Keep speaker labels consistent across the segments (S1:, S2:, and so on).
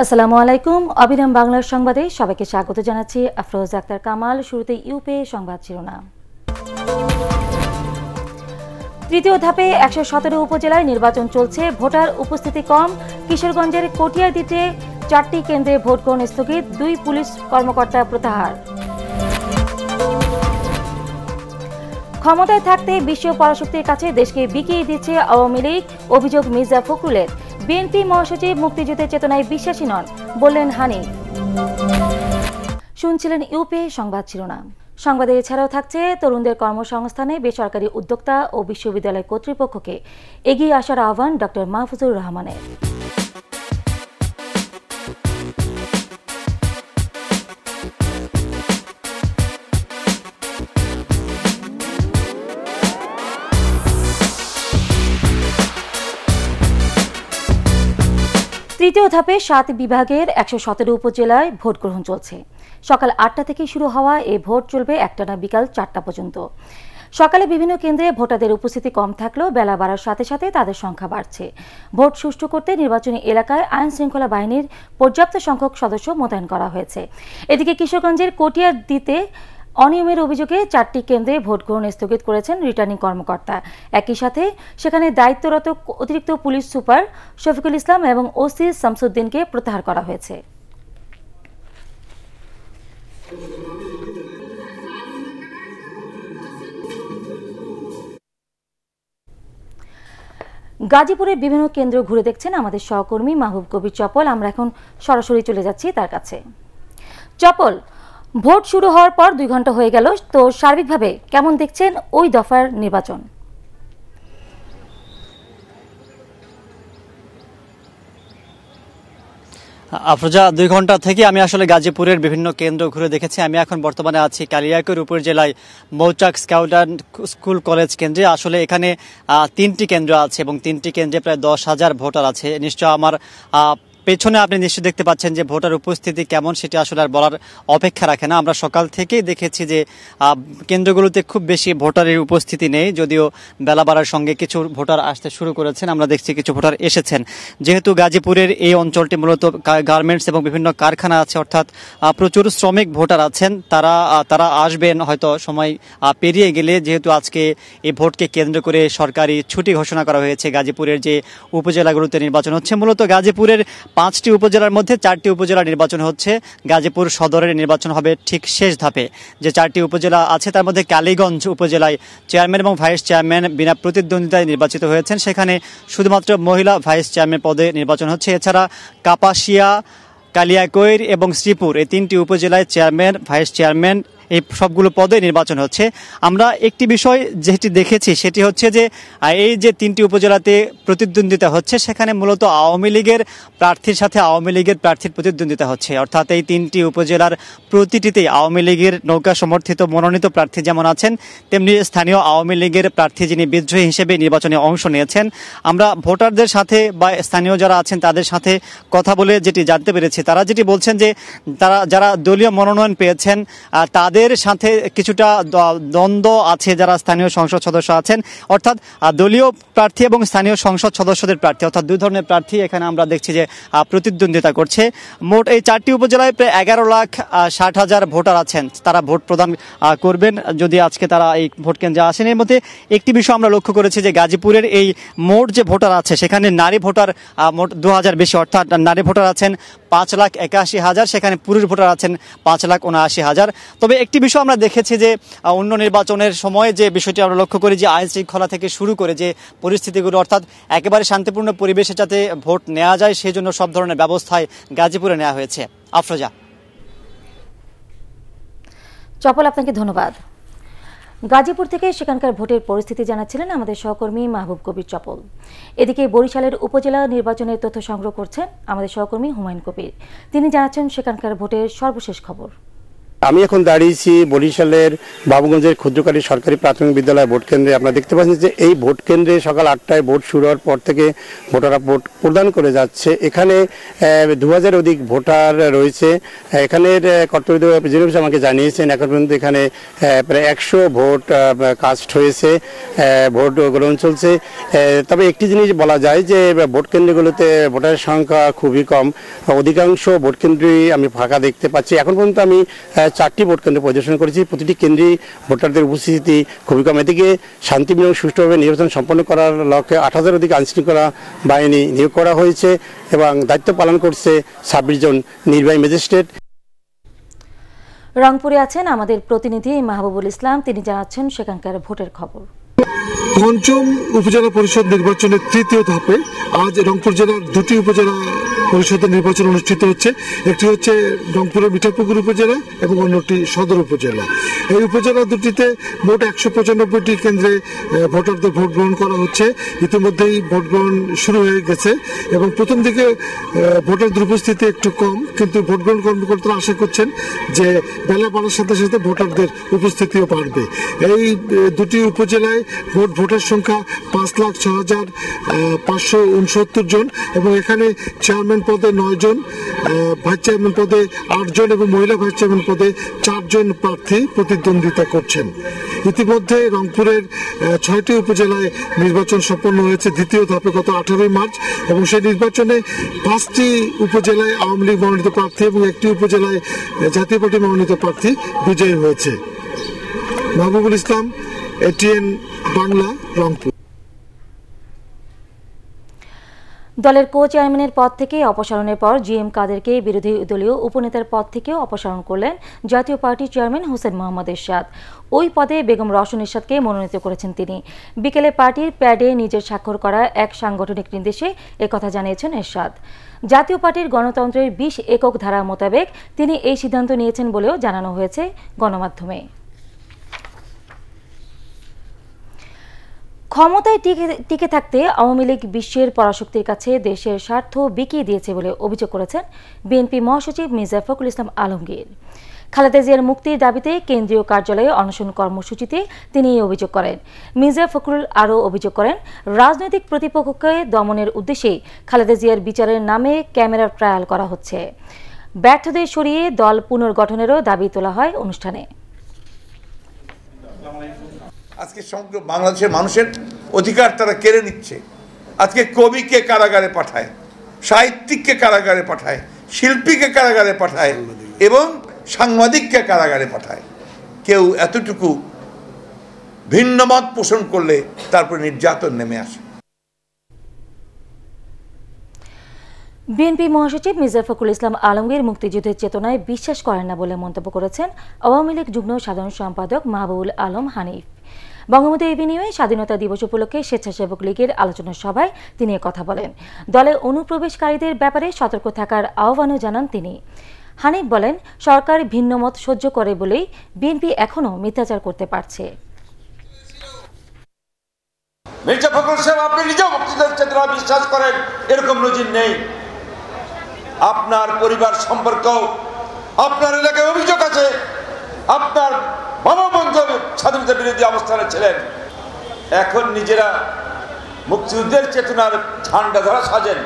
S1: আসসালামু আলাইকুম। অবিরাম বাংলার সংবাদে সবাইকে স্বাগত জানাচ্ছি। আফরোজ আক্তার কামাল। শুরুতে ইউপি সংবাদ শিরোনাম। তৃতীয় ধাপে ১১৭ উপজেলায় নির্বাচন চলছে, ভোটার উপস্থিতি কম। কিশোরগঞ্জের কটিয়াদীতে ৪টি কেন্দ্রে ভোট গ্রহণ স্থগিত, ২ পুলিশ কর্মকর্তা প্রত্যাহার। ক্ষমতায় থাকতে বিশ্ব পরাশক্তির কাছে দেশকে বিকিয়ে দিচ্ছে আওয়ামী লীগ, অভিযোগ মির্জা ফখরুলের। বিএনপি মহাসচিব মুক্তিযুদ্ধের চেতনায় বিশ্বাসী নন বললেন হানিফ। শুনছিলেন ইউপি সংবাদ শিরোনাম। সংবাদে এছাড়াও থাকছে তরুণদের কর্মসংস্থানে বেসরকারি উদ্যোক্তা ও বিশ্ববিদ্যালয় কর্তৃপক্ষকে এগিয়ে আসার আহ্বান ডক্টর মাহফুজুর রহমানের। তৃতীয় ধাপে ৭ বিভাগের ১১৭ উপজেলায় ভোট গ্রহণ চলছে। সকাল ৮টা থেকে শুরু হওয়া এই ভোট চলবে একটানা বিকাল ৪টা পর্যন্ত। সকালে বিভিন্ন কেন্দ্রে ভোটারদের উপস্থিতি কম থাকলেও বেলা বাড়ার সাথে সাথে তাদের সংখ্যা বাড়ছে। ভোট সুষ্ঠু করতে নির্বাচনী এলাকায় আইন শৃঙ্খলা বাহিনীর পর্যাপ্ত সংখ্যক সদস্য মোতায়েন করা হয়েছে। এদিকে কিশোরগঞ্জের কটিয়াদীতে অনিয়মের অভিযোগে ৪টি কেন্দ্রে ভোট গ্রহণ স্থগিত করেছেন রিটার্নিং কর্মকর্তা। একই সাথে সেখানে দায়িত্বরত অতিরিক্ত পুলিশ সুপার শফিকুল ইসলাম এবং ওসি শামসুদ্দিনকে প্রত্যাহার করা হয়েছে। গাজীপুরের বিভিন্ন কেন্দ্র ঘুরে দেখছেন আমাদের সহকর্মী মাহবুব কবির চপল। আমরা এখন সরাসরি চলে যাচ্ছি তার কাছে। চপল, ভোট শুরু হওয়ার পর ২ ঘন্টা হয়ে গেল, তো সার্বিকভাবে কেমন দেখছেন ওই দফার নির্বাচন?
S2: আফরোজা, ২ ঘন্টা থেকে আমি আসলে গাজীপুরের বিভিন্ন কেন্দ্র ঘুরে দেখেছি। আমি এখন বর্তমানে আছি কালিয়াকৈর উপজেলায় মৌচাক স্কাউট অ্যান্ড স্কুল কলেজ কেন্দ্রে। আসলে এখানে ৩টি কেন্দ্র আছে এবং ৩টি কেন্দ্রে প্রায় ১০,০০০ ভোটার আছে। নিশ্চয় আমার পেছনে আপনি নিশ্চয়ই দেখতে পাচ্ছেন যে ভোটার উপস্থিতি কেমন, সেটি আসলে আর বলার অপেক্ষা রাখে না। আমরা সকাল থেকেই দেখেছি যে কেন্দ্রগুলোতে খুব বেশি ভোটারের উপস্থিতি নেই, যদিও বেলা বাড়ার সঙ্গে কিছু ভোটার আসতে শুরু করেছেন। আমরা দেখছি কিছু ভোটার এসেছেন। যেহেতু গাজীপুরের এই অঞ্চলটি মূলত গার্মেন্টস এবং বিভিন্ন কারখানা আছে, অর্থাৎ প্রচুর শ্রমিক ভোটার আছেন। তারা আসবেন হয়তো সময় পেরিয়ে গেলে, যেহেতু আজকে এই ভোটকে কেন্দ্র করে সরকারি ছুটি ঘোষণা করা হয়েছে। গাজীপুরের যে উপজেলাগুলোতে নির্বাচন হচ্ছে, মূলত গাজীপুরের 5টি উপজেলার মধ্যে 4টি উপজেলার নির্বাচন হচ্ছে। গাজীপুর সদরের নির্বাচন হবে ঠিক শেষ ধাপে। যে 4টি উপজেলা আছে তার মধ্যে কালীগঞ্জ উপজেলায় চেয়ারম্যান এবং ভাইস চেয়ারম্যান বিনা প্রতিদ্বন্দ্বিতায় নির্বাচিত হয়েছেন। সেখানে শুধুমাত্র মহিলা ভাইস চেয়ারম্যান পদে নির্বাচন হচ্ছে। এছাড়া কাপাসিয়া, কালিয়াকৈর এবং শ্রীপুর এই 3টি উপজেলায় চেয়ারম্যান, ভাইস চেয়ারম্যান এই সবগুলো পদে নির্বাচন হচ্ছে। আমরা একটি বিষয় যেটি দেখেছি সেটি হচ্ছে যে এই যে 3টি উপজেলাতে প্রতিদ্বন্দ্বিতা হচ্ছে, সেখানে মূলত আওয়ামী লীগের প্রার্থীর সাথে আওয়ামী লীগের প্রার্থীর প্রতিদ্বন্দ্বিতা হচ্ছে। অর্থাৎ এই 3টি উপজেলার প্রতিটিতেই আওয়ামী লীগের নৌকা সমর্থিত মনোনীত প্রার্থী যেমন আছেন, তেমনি স্থানীয় আওয়ামী লীগের প্রার্থী যিনি বিদ্রোহী হিসেবে নির্বাচনে অংশ নিয়েছেন। আমরা ভোটারদের সাথে বা স্থানীয় যারা আছেন তাদের সাথে কথা বলে যেটি জানতে পেরেছি, তারা যেটি বলছেন যে তারা যারা দলীয় মনোনয়ন পেয়েছেন তাদের সাথে কিছুটা দ্বন্দ্ব আছে যারা স্থানীয় সংসদ সদস্য আছেন, অর্থাৎ দলীয় প্রার্থী এবং স্থানীয় সংসদ সদস্যদের প্রার্থী, অর্থাৎ 2 ধরনের প্রার্থী এখানে আমরা দেখছি যে প্রতিদ্বন্দ্বিতা করছে। মোট এই 4টি উপজেলায় প্রায় 11,60,000 ভোটার আছেন। তারা ভোট প্রদান করবেন যদি আজকে তারা এই ভোট কেন্দ্রে আসেন। এর মধ্যে একটি বিষয় আমরা লক্ষ্য করেছি যে গাজীপুরের এই মোট যে ভোটার আছে সেখানে নারী ভোটার মোট 2,000 বেশি, অর্থাৎ নারী ভোটার আছেন 5,81,000, সেখানে পুরুষ ভোটার আছেন 5,79,000। তবে একটি বিষয় আমরা দেখেছি যে অন্য নির্বাচনের সময় যে বিষয়টি আমরা লক্ষ্য করি যে আইন শৃঙ্খলা থেকে শুরু করে যে পরিস্থিতিগুলো, অর্থাৎ একেবারে শান্তিপূর্ণ পরিবেশে যাতে ভোট নেওয়া যায় সেই জন্য সব ধরনের ব্যবস্থায় গাজীপুরে নেওয়া হয়েছে। আফরোজা।
S1: চপল, আপনাকে ধন্যবাদ। গাজীপুর থেকে সেখানকার ভোটের পরিস্থিতি জানাচ্ছিলেন আমাদের সহকর্মী মাহবুব কবির চপল। এদিকে বরিশালের উপজেলা নির্বাচনের তথ্য সংগ্রহ করছেন আমাদের সহকর্মী হুমায়ুন কবির। তিনি জানাচ্ছেন সেখানকার ভোটের সর্বশেষ খবর।
S3: আমি এখন দাঁড়িয়েছি বরিশালের বাবুগঞ্জের ক্ষুদ্রকালী সরকারি প্রাথমিক বিদ্যালয় ভোট কেন্দ্রে। আপনারা দেখতে পাচ্ছেন যে এই ভোট কেন্দ্রে সকাল 8টায় ভোট শুরু হওয়ার পর থেকে ভোটাররা ভোট প্রদান করে যাচ্ছে। এখানে 2000 অধিক ভোটার রয়েছে। এখানের কর্তব্য যিনি আমাকে জানিয়েছেন এখন পর্যন্ত এখানে প্রায় 100 ভোট কাস্ট হয়েছে, ভোট গ্রহণ চলছে। তবে একটি জিনিস বলা যায় যে ভোট কেন্দ্রগুলোতে ভোটারের সংখ্যা খুবই কম, অধিকাংশ ভোট কেন্দ্রই আমি ফাঁকা দেখতে পাচ্ছি। এখন পর্যন্ত আমি 4টি ভোট কেন্দ্র পরিদর্শন করেছি। প্রতিটি কেন্দ্রেই ভোটারদের উপস্থিতি খুবই কম। এদিকে শান্তিপূর্ণ এবং সুষ্ঠুভাবে নির্বাচন সম্পন্ন করার লক্ষ্যে 8000 অধিক আইনশৃঙ্খলা বাহিনী নিয়োগ করা হয়েছে এবং দায়িত্ব পালন করছে 26 জন নির্বাহী ম্যাজিস্ট্রেট।
S1: রংপুরে আছেন আমাদের প্রতিনিধি মাহবুবুল ইসলাম, তিনি জানাচ্ছেন সেখানকার ভোটের খবর।
S4: পঞ্চম উপজেলা পরিষদ নির্বাচনের তৃতীয় ধাপে আজ রংপুর জেলার 2টি উপজেলা পরিষদের নির্বাচন অনুষ্ঠিত হচ্ছে। একটি হচ্ছে রংপুরের মিঠাপুকুর উপজেলা এবং অন্যটি সদর উপজেলা। এই উপজেলা দুটিতে মোট 195টি কেন্দ্রে ভোটারদের ভোট গ্রহণ করা হচ্ছে। ইতিমধ্যেই ভোট গ্রহণ শুরু হয়ে গেছে এবং প্রথম দিকে ভোটারদের উপস্থিতি একটু কম, কিন্তু ভোট গ্রহণ কর্মকর্তারা আশা করছেন যে বেলা বাড়ার সাথে সাথে ভোটারদের উপস্থিতিও বাড়বে। এই দুটি উপজেলায় ভোটার সংখ্যা 5,06,569 জন এবং এখানে চেয়ারম্যান পদে 9 জন, ভাইস চেয়ারম্যান পদে 8 জন এবং মহিলা ভাইস চেয়ারম্যান পদে 4 জন প্রার্থী প্রতিদ্বন্দ্বিতা করছেন। ইতিমধ্যে রংপুরের 6টি উপজেলায় নির্বাচন সম্পন্ন হয়েছে দ্বিতীয় ধাপে গত 18 মার্চ এবং সেই নির্বাচনে 5টি উপজেলায় আওয়ামী লীগ মনোনীত প্রার্থী এবং একটি উপজেলায় জাতীয় পার্টি মনোনীত প্রার্থী বিজয়ী হয়েছে। মাহবুবুল ইসলাম, এটিএন বাংলা, রংপুর।
S1: দলের কো চেয়ারম্যানের পদ থেকে অপসারণের পর জিএম কাদেরকে বিরোধী দলীয় উপনেতার পদ থেকেও অপসারণ করলেন জাতীয় পার্টির চেয়ারম্যান হোসেন মোহাম্মদ এরশাদ। ওই পদে বেগম রওশন এরশাদকে মনোনীত করেছেন তিনি। বিকেলে পার্টির প্যাডে নিজের স্বাক্ষর করা এক সাংগঠনিক নির্দেশে একথা জানিয়েছেন এরশাদ। জাতীয় পার্টির গণতন্ত্রের 20 একক ধারা মোতাবেক তিনি এই সিদ্ধান্ত নিয়েছেন বলেও জানানো হয়েছে গণমাধ্যমে। ক্ষমতায় টিকে থাকতে আওয়ামী লীগ বিশ্বের পরাশক্তির কাছে দেশের স্বার্থ বিকিয়ে দিয়েছে বলে অভিযোগ করেছেন বিএনপি মহাসচিব মির্জা ফখরুল ইসলাম আলমগীর। খালেদা জিয়ার মুক্তির দাবিতে কেন্দ্রীয় কার্যালয়ে অনশন কর্মসূচিতে তিনি এই অভিযোগ করেন। মির্জা ফখরুল আরও অভিযোগ করেন, রাজনৈতিক প্রতিপক্ষকে দমনের উদ্দেশ্যে খালেদা জিয়ার বিচারের নামে ক্যামেরা ট্রায়াল করা হচ্ছে। ব্যর্থদের সরিয়ে দল পুনর্গঠনেরও দাবি তোলা হয় অনুষ্ঠানে।
S5: আজকে সমগ্র বাংলাদেশের মানুষের অধিকার তারা কেড়ে নিচ্ছে। আজকে কবিকে কারাগারে পাঠায়, সাহিত্যিককে কারাগারে পাঠায়, শিল্পীকে কারাগারে পাঠায় এবং সাংবাদিককে কারাগারে পাঠায়। কেউ এতটুকু ভিন্ন মত পোষণ করলে তারপর নির্যাতন নেমে আসে।
S1: বিএনপি মহাসচিব মির্জা ফখরুল ইসলাম আলমগীর মুক্তিযুদ্ধের চেতনায় বিশ্বাস করেন না বলে মন্তব্য করেছেন আওয়ামী লীগ যুগ্ম সাধারণ সম্পাদক মাহবুবুল আলম হানিফ। বঙ্গবন্ধু এভিনিউয়ে স্বাধীনতা দিবস উপলক্ষে স্বেচ্ছাসেবক লীগের আলোচনা সভায় তিনি কথা বলেন। দলে অনুপ্রবেশকারীদের ব্যাপারে সতর্ক থাকার আহ্বানও জানান তিনি। হানিফ বলেন, সরকার ভিন্নমত সহ্য করে বলেই বিএনপি এখনো মিথ্যাচার করতে পারছে।
S6: মির্জা ফখরুল সাহেব, আপনি নিজেও মুক্তিযুদ্ধের চেতনা বিশ্বাস করেন, এরকম নজির নেই। আপনার পরিবার সম্পর্কেও আপনার এলাকায় অভিযোগ আছে, আপনার বঙ্গবন্ধু স্বাধীনতা বিরোধী অবস্থানে ছিলেন। এখন নিজেরা মুক্তিযুদ্ধের চেতনার ঝান্ডা ধরা সাজেন।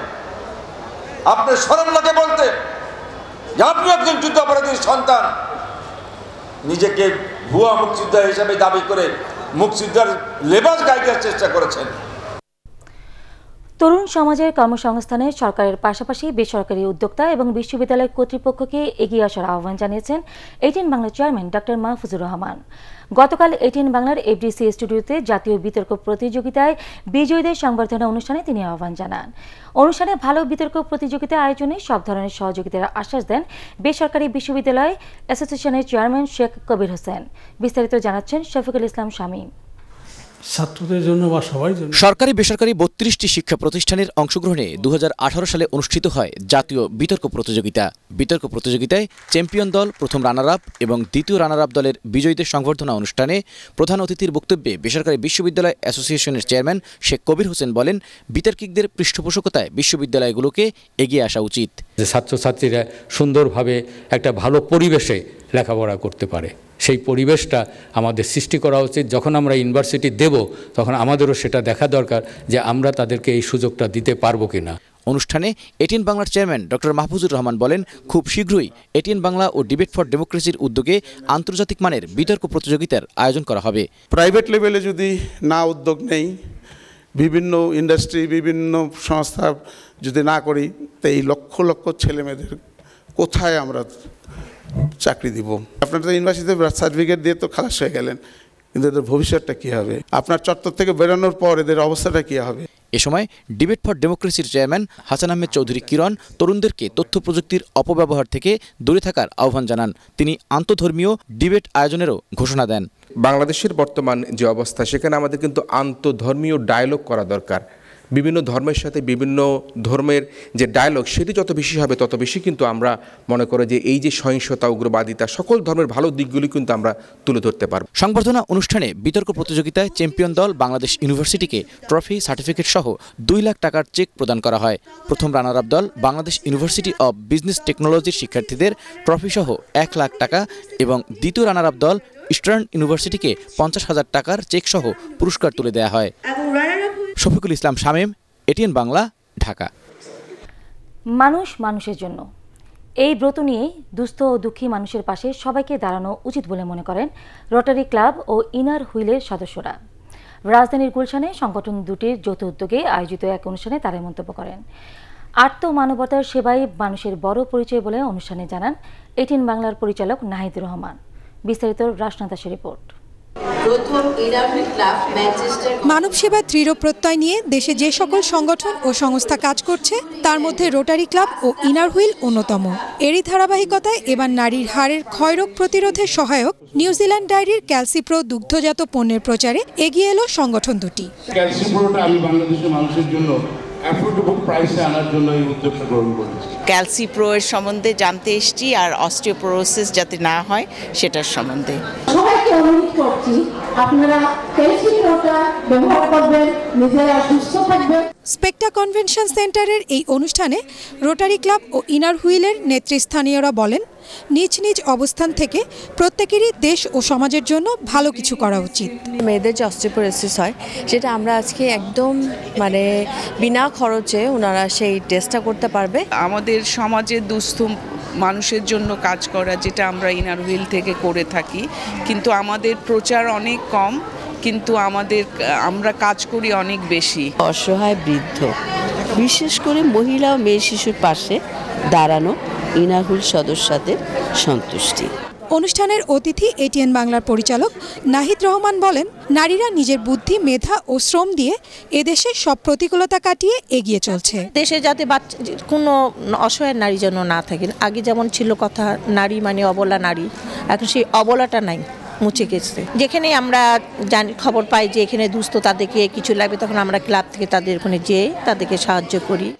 S6: আপনার শরম লাগে বলতে যে আপনি একজন যুদ্ধাপরাধীর সন্তান, নিজেকে ভুয়া মুক্তিযোদ্ধা হিসেবে দাবি করে মুক্তিযোদ্ধার লেবাস গায়ে দেওয়ার চেষ্টা করেছেন।
S1: তরুণ সমাজের কর্মসংস্থানে সরকারের পাশাপাশি বেসরকারি উদ্যোক্তা এবং বিশ্ববিদ্যালয় কর্তৃপক্ষকে এগিয়ে আসার আহ্বান জানিয়েছেন এটিএন বাংলার চেয়ারম্যান ডক্টর মাহফুজুর রহমান। গতকাল এটিএন বাংলার এফডিসি স্টুডিওতে জাতীয় বিতর্ক প্রতিযোগিতায় বিজয়ীদের সংবর্ধনা অনুষ্ঠানে তিনি আহ্বান জানান। অনুষ্ঠানে ভালো বিতর্ক প্রতিযোগিতা আয়োজনে সব ধরনের সহযোগিতার আশ্বাস দেন বেসরকারি বিশ্ববিদ্যালয় অ্যাসোসিয়েশনের চেয়ারম্যান শেখ কবির হোসেন। বিস্তারিত জানাচ্ছেন শফিকুল ইসলাম শামীম।
S7: ছাত্রদের জন্য বা সবার জন্য
S8: সরকারি বেসরকারি 32টি শিক্ষা প্রতিষ্ঠানের অংশগ্রহণে 2018 সালে অনুষ্ঠিত হয় জাতীয় বিতর্ক প্রতিযোগিতা। বিতর্ক প্রতিযোগিতায় চ্যাম্পিয়ন দল, প্রথম রানার আপ এবং দ্বিতীয় রানার আপ দলের বিজয়ীদের সংবর্ধনা অনুষ্ঠানে প্রধান অতিথির বক্তব্যে বেসরকারি বিশ্ববিদ্যালয় অ্যাসোসিয়েশনের চেয়ারম্যান শেখ কবির হোসেন বলেন, বিতর্কিকদের পৃষ্ঠপোষকতায় বিশ্ববিদ্যালয়গুলোকে এগিয়ে আসা উচিত।
S9: ছাত্রছাত্রীরা সুন্দরভাবে একটা ভালো পরিবেশে লেখাপড়া করতে পারে। সেই পরিবেশটা আমাদের সৃষ্টি করা উচিত। যখন আমরা ইউনিভার্সিটি দেব তখন আমাদেরও সেটা দেখা দরকার যে আমরা তাদেরকে এই সুযোগটা দিতে পারবো কিনা।
S8: অনুষ্ঠানে এটিএন বাংলার চেয়ারম্যান ডক্টর মাহফুজুর রহমান বলেন, খুব শীঘ্রই এটিএন বাংলা ও ডিবেট ফর ডেমোক্রেসির উদ্যোগে আন্তর্জাতিক মানের বিতর্ক প্রতিযোগিতার আয়োজন করা হবে।
S10: প্রাইভেট লেভেলে যদি না উদ্যোগ নেই, বিভিন্ন ইন্ডাস্ট্রি, বিভিন্ন সংস্থা যদি না করি, তো এই লক্ষ লক্ষ ছেলেমেয়েদের কোথায় আমরা চাকরি দিব? আপনারা তো ইউনিভার্সিটিতে সার্টিফিকেট দিয়ে তো খালাস হয়ে গেলেন, কিন্তু এদের ভবিষ্যৎটা কী হবে? আপনার চত্বর থেকে বেরোনোর পর এদের অবস্থাটা কী হবে?
S8: এ সময় ডিবেট ফর ডেমোক্রেসির চেয়ারম্যান হাসান আহমেদ চৌধুরী কিরণ তরুণদেরকে তথ্য প্রযুক্তির অপব্যবহার থেকে দূরে থাকার আহ্বান জানান। তিনি আন্তধর্মীয় ডিবেট আয়োজনেরও ঘোষণা দেন।
S11: বাংলাদেশের বর্তমান যে অবস্থা, সেখানে আমাদের কিন্তু আন্তধর্মীয় ডায়ালগ করা দরকার। বিভিন্ন ধর্মের সাথে বিভিন্ন ধর্মের যে ডায়ালগ, সেটি যত বেশি হবে তত বেশি কিন্তু আমরা মনে করি যে এই যে সহিংসতা, উগ্রবাদিতা, সকল ধর্মের ভালো দিকগুলি কিন্তু আমরা তুলে ধরতে পারব।
S8: সংবর্ধনা অনুষ্ঠানে বিতর্ক প্রতিযোগিতায় চ্যাম্পিয়ন দল বাংলাদেশ ইউনিভার্সিটিকে ট্রফি, সার্টিফিকেট সহ 2 লাখ টাকার চেক প্রদান করা হয়। প্রথম রানার আপ দল বাংলাদেশ ইউনিভার্সিটি অব বিজনেস টেকনোলজির শিক্ষার্থীদের ট্রফি সহ 1 লাখ টাকা এবং দ্বিতীয় রানার আপ দল ইস্টার্ন ইউনিভার্সিটিকে 50,000 টাকার চেক সহ পুরস্কার তুলে দেওয়া হয়। শফিকুল ইসলাম শামীম, এটিএন বাংলা, ঢাকা।
S1: মানুষ মানুষের জন্য এই ব্রত নিয়ে দুস্থ ও দুঃখী মানুষের পাশে সবাইকে দাঁড়ানো উচিত বলে মনে করেন রোটারি ক্লাব ও ইনার হুইলের সদস্যরা। রাজধানীর গুলশানে সংগঠন দুটির যৌথ উদ্যোগে আয়োজিত এক অনুষ্ঠানে তারা মন্তব্য করেন। আত্মমানবতার সেবাই মানুষের বড় পরিচয় বলে অনুষ্ঠানে জানান এটিএন বাংলার পরিচালক নাহিদুর রহমান। বিস্তারিত রাশনা দাসের রিপোর্ট।
S12: মানব সেবার দৃঢ় প্রত্যয় নিয়ে দেশে যে সকল সংগঠন ও সংস্থা কাজ করছে তার মধ্যে রোটারি ক্লাব ও ইনার হুইল অন্যতম। এরই ধারাবাহিকতায় এবার নারীর হাড়ের ক্ষয়রোগ প্রতিরোধে সহায়ক নিউজিল্যান্ড ডায়েরির ক্যালসিপ্রো দুগ্ধজাত পণ্যের প্রচারে এগিয়ে এলো সংগঠন দুটি।
S13: ক্যালসিপ্রোটা আমি বাংলাদেশের মানুষের জন্য অ্যাফোর্ডেবল প্রাইসে আনার জন্য এই উদ্যোগটা গ্রহণ করেছি।
S14: ক্যালসিপ্রো এর সম্বন্ধে জানতে এসেছি, আর অস্টিওপোরোসিস যাতে না হয় সেটার সম্বন্ধে।
S15: সবাইকে অনুরোধ করছি আপনারা ক্যালসিপ্রোটা ব্যবহার করবেন, নিজেরা সুস্থ থাকবেন।
S12: স্পেকটা কনভেনশন সেন্টারের এই অনুষ্ঠানে রোটারি ক্লাব ও ইনার হুইলের নেতৃস্থানীয়রা বলেন, নিজ নিজ অবস্থান থেকে প্রত্যেকেরই দেশ ও সমাজের জন্য ভালো কিছু করা উচিত।
S16: মেয়েদের যে অস্টিওপোরোসিস হয় সেটা আমরা আজকে একদম বিনা খরচে ওনারা সেই টেস্টটা করতে পারবে।
S17: আমাদের সমাজে দুস্থ মানুষের জন্য কাজ করা, যেটা আমরা ইনার হুইল থেকে করে থাকি, কিন্তু আমাদের প্রচার অনেক কম, কিন্তু আমরা কাজ করি অনেক বেশি।
S18: অসহায় বৃদ্ধ, বিশেষ করে মহিলা ও মেয়ে শিশুর পাশে দাঁড়ানো ইনার হুইল সদস্যদের সন্তুষ্টি।
S12: অনুষ্ঠানের অতিথি এটিএন বাংলার পরিচালক নাহিদ রহমান বলেন, নারীরা নিজের বুদ্ধি, মেধা ও শ্রম দিয়ে এদেশে সব প্রতিকূলতা কাটিয়ে এগিয়ে চলছে।
S19: দেশে যাতে কোনো অসহায় নারী যেন না থাকে। আগে যেমন ছিল কথা, নারী মানে অবলা নারী, এখন সেই অবলাটা নাই, মুছে গেছে। যেখানে আমরা খবর পাই যে এখানে দুস্থ, তাদেরকে কিছু লাগবে, তখন আমরা ক্লাব থেকে তাদের ওখানে যেয়ে তাদেরকে সাহায্য করি।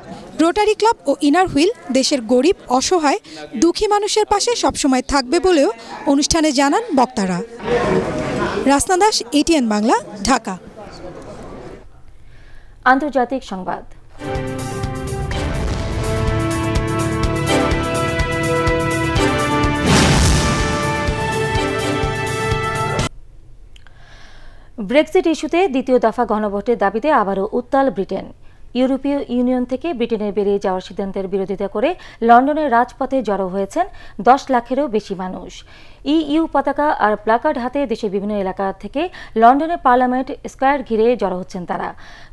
S12: রোটারি ক্লাব ও ইনার হুইল দেশের গরিব, অসহায়, দুঃখী মানুষের পাশে সবসময় থাকবে বলেও অনুষ্ঠানে জানান বক্তারা। রাসনা দাস, এটিএন বাংলা, ঢাকা।
S1: আন্তর্জাতিক সংবাদ। ব্রেক্সিট ইস্যুতে দ্বিতীয় দফা গণভোটের দাবিতে আবারও উত্তাল ব্রিটেন। ইউরোপীয় ইউনিয়ন থেকে ব্রিটেনের বেরিয়ে যাওয়ার সিদ্ধান্তের বিরোধিতা করে লন্ডনের রাজপথে জড়ো হয়েছেন 10 লাখেরও বেশি মানুষ। ইইউ পতাকা আর প্লাকার্ড হাতে দেশের বিভিন্ন এলাকা থেকে লন্ডনের পার্লামেন্ট স্কয়ার ঘিরে জড়ো হচ্ছেন তারা।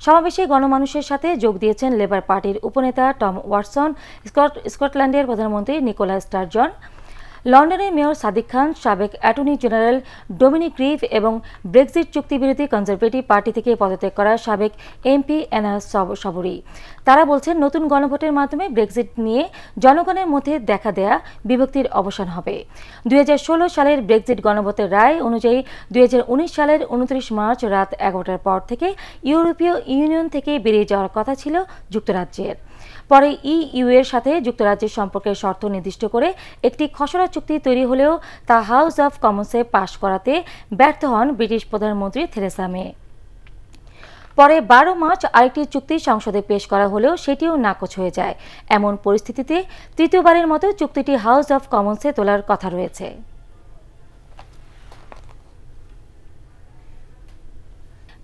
S1: সমাবেশে গণমানুষের সাথে যোগ দিয়েছেন লেবার পার্টির উপনেতা টম ওয়াটসন, স্কটল্যান্ডের প্রধানমন্ত্রী নিকোলা স্টারজন, লন্ডনের মেয়র সাদিক খান, সাবেক অ্যাটর্নি জেনারেল ডোমিনিক রিভ এবং ব্রেক্সিট চুক্তিবিরোধী কনজারভেটিভ পার্টি থেকে পদত্যাগ করা সাবেক এমপি অ্যানা সবরি। তারা বলছেন, নতুন গণভোটের মাধ্যমে ব্রেক্সিট নিয়ে জনগণের মধ্যে দেখা দেয়া বিভক্তির অবসান হবে। 2016 সালের ব্রেক্সিট গণভোটের রায় অনুযায়ী 2019 সালের 29 মার্চ রাত 11টার পর থেকে ইউরোপীয় ইউনিয়ন থেকে বেরিয়ে যাওয়ার কথা ছিল যুক্তরাজ্যের। পরে ইইউ এর সাথে যুক্তরাজ্যের সম্পর্কের শর্ত নির্দিষ্ট করে একটি খসড়া চুক্তি তৈরি হলেও তা হাউস অব কমন্সে পাশ করাতে ব্যর্থ হন ব্রিটিশ প্রধানমন্ত্রী থেরেসা মে। পরে 12 মার্চ আরেকটি চুক্তি সংসদে পেশ করা হলেও সেটিও নাকচ হয়ে যায়। এমন পরিস্থিতিতে তৃতীয়বারের মতো চুক্তিটি হাউস অব কমন্সে তোলার কথা রয়েছে।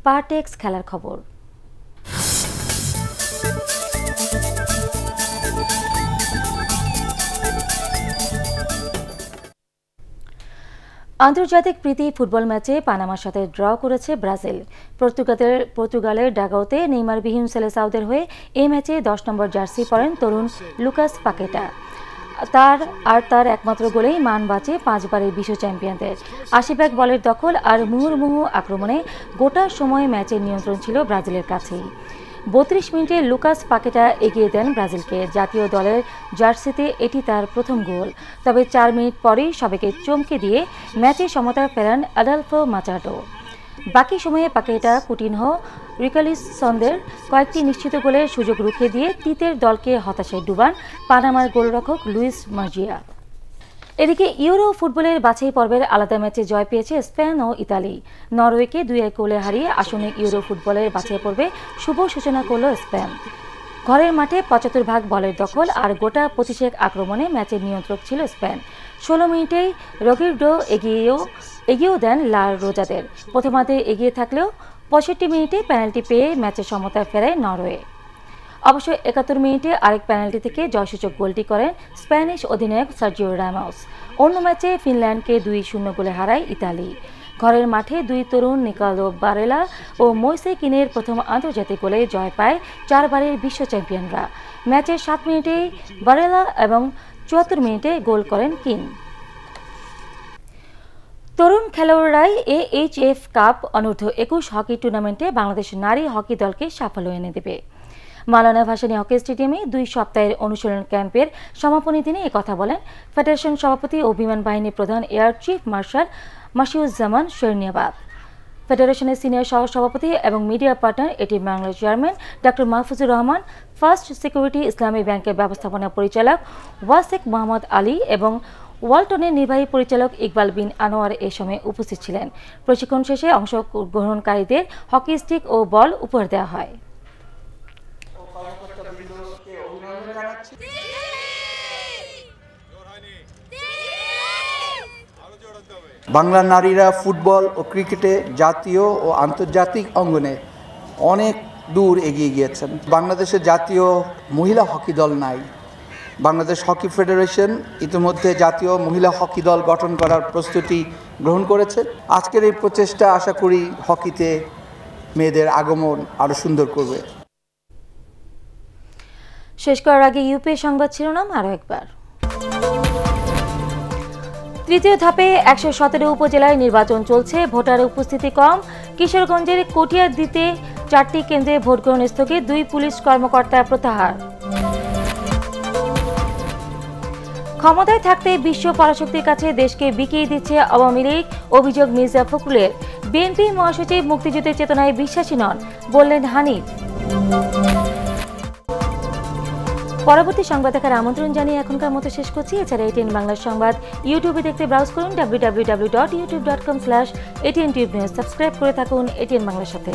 S1: পারটেক্স খেলার খবর। আন্তর্জাতিক প্রীতি ফুটবল ম্যাচে পানামার সাথে ড্র করেছে ব্রাজিল। পর্তুগালের ডাগাওতে নেইমারবিহীন সেলেসাউদের হয়ে এই ম্যাচে 10 নম্বর জার্সি পরেন তরুণ লুকাস পাকেটা। তার একমাত্র গোলেই মান বাঁচে 5 বারের বিশ্ব চ্যাম্পিয়নদের। 80 ভাগ বলের দখল আর মুহুর্মুহু আক্রমণে গোটা সময় ম্যাচের নিয়ন্ত্রণ ছিল ব্রাজিলের কাছেই। 32 মিনিটে লুকাস পাকেটা এগিয়ে দেন ব্রাজিলকে। জাতীয় দলের জার্সিতে এটি তার প্রথম গোল। তবে 4 মিনিট পরেই সবাইকে চমকে দিয়ে ম্যাচে সমতা ফেরান আডালফো মাচাডো। বাকি সময়ে পাকেটা কুটিনহো রিকার্লিসনদের কয়েকটি নিশ্চিত গোলের সুযোগ রুখে দিয়ে তিতের দলকে হতাশায় ডুবান পানামার গোলরক্ষক লুইস মার্জিয়া। এদিকে ইউরো ফুটবলের বাছাই পর্বের আলাদা ম্যাচে জয় পেয়েছে স্পেন ও ইতালি। নরওয়েকে 2-1 গোলে হারিয়ে আসন্ন ইউরো ফুটবলের বাছাই পর্বে শুভ সূচনা করল স্পেন। ঘরের মাঠে 75 ভাগ বলের দখল আর গোটা প্রতিশেধ আক্রমণে ম্যাচের নিয়ন্ত্রক ছিল স্পেন। 16 মিনিটেই রগিরডো এগিয়েও দেন লা রোজাদের। প্রথমার্ধে এগিয়ে থাকলেও 65 মিনিটে পেনাল্টি পেয়ে ম্যাচের সমতায় ফেরায় নরওয়ে। অবশ্য 71 মিনিটে আরেক পেনাল্টি থেকে জয়সূচক গোলটি করেন স্প্যানিশ অধিনায়ক সার্জিও রামোস। অন্য ম্যাচে ফিনল্যান্ডকে 2-0 গোলে হারায় ইতালি। ঘরের মাঠে দুই তরুণ নিকালো বারেলা ও মইসে কিনের প্রথম আন্তর্জাতিক গোলে জয় পায় 4 বারের বিশ্ব চ্যাম্পিয়নরা। ম্যাচের 7 মিনিটেই বারেলা এবং 74 মিনিটে গোল করেন কিন। তরুণ খেলোয়াড়রাই AHF কাপ অনূর্ধ্ব 21 হকি টুর্নামেন্টে বাংলাদেশ নারী হকি দলকে সাফল্য এনে দেবে। মাওলানা ভাসানী হকি স্টেডিয়ামে 2 সপ্তাহের অনুশীলন ক্যাম্পের সমাপনী দিনে একথা বলেন ফেডারেশন সভাপতি ও বিমান বাহিনী প্রধান এয়ার চিফ মার্শাল মাসিউজ্জামান শেরনিয়াবাদ। ফেডারেশনের সিনিয়র সহ সভাপতি এবং মিডিয়া পার্টনার এটি বাংলার chairman doctor Mahfuzur Rahman, first security ইসলামী ব্যাংকের ব্যবস্থাপনা পরিচালক ওয়াসেক মোহাম্মদ আলী এবং ওয়ালটনের নির্বাহী পরিচালক ইকবাল বিন আনোয়ার এ সময় উপস্থিত ছিলেন। প্রশিক্ষণ শেষে অংশগ্রহণকারীদের হকি স্টিক ও বল উপহার দেওয়া হয়।
S20: বাংলার নারীরা ফুটবল ও ক্রিকেটে জাতীয় ও আন্তর্জাতিক অঙ্গনে অনেক দূর এগিয়ে গিয়েছেন। বাংলাদেশের জাতীয় মহিলা হকি দল নাই। বাংলাদেশ হকি ফেডারেশন ইতিমধ্যে জাতীয় মহিলা হকি দল গঠন করার প্রস্তুতি গ্রহণ করেছে। আজকের এই প্রচেষ্টা আশা করি হকিতে মেয়েদের আগমন আরও সুন্দর করবে।
S1: শেষ করার আগে ইউপি সংবাদ শিরোনাম আরও একবার। তৃতীয় ধাপে 117 উপজেলায় নির্বাচন চলছে, ভোটার উপস্থিতি কম। কিশোরগঞ্জের কটিয়াদিতে 4টি কেন্দ্রে ভোটগ্রহণ স্থগিত, 2 পুলিশ কর্মকর্তা প্রত্যাহার। ক্ষমতায় থাকতে বিশ্ব পরাশক্তির কাছে দেশকে বিকিয়ে দিচ্ছে আওয়ামী লীগ, অভিযোগ মির্জা ফখরুলের। বিএনপি মহাসচিব মুক্তিযুদ্ধের চেতনায় বিশ্বাসী নন বললেন হানিফ। পরবর্তী সংবাদ দেখার আমন্ত্রণ জানিয়ে এখনকার মতো শেষ করছি। এছাড়া এটিএন বাংলার সংবাদ ইউটিউবে দেখতে ব্রাউজ করুন www.youtube.com/ATN Tube News। সাবস্ক্রাইব করে থাকুন এটিএন বাংলার সাথে।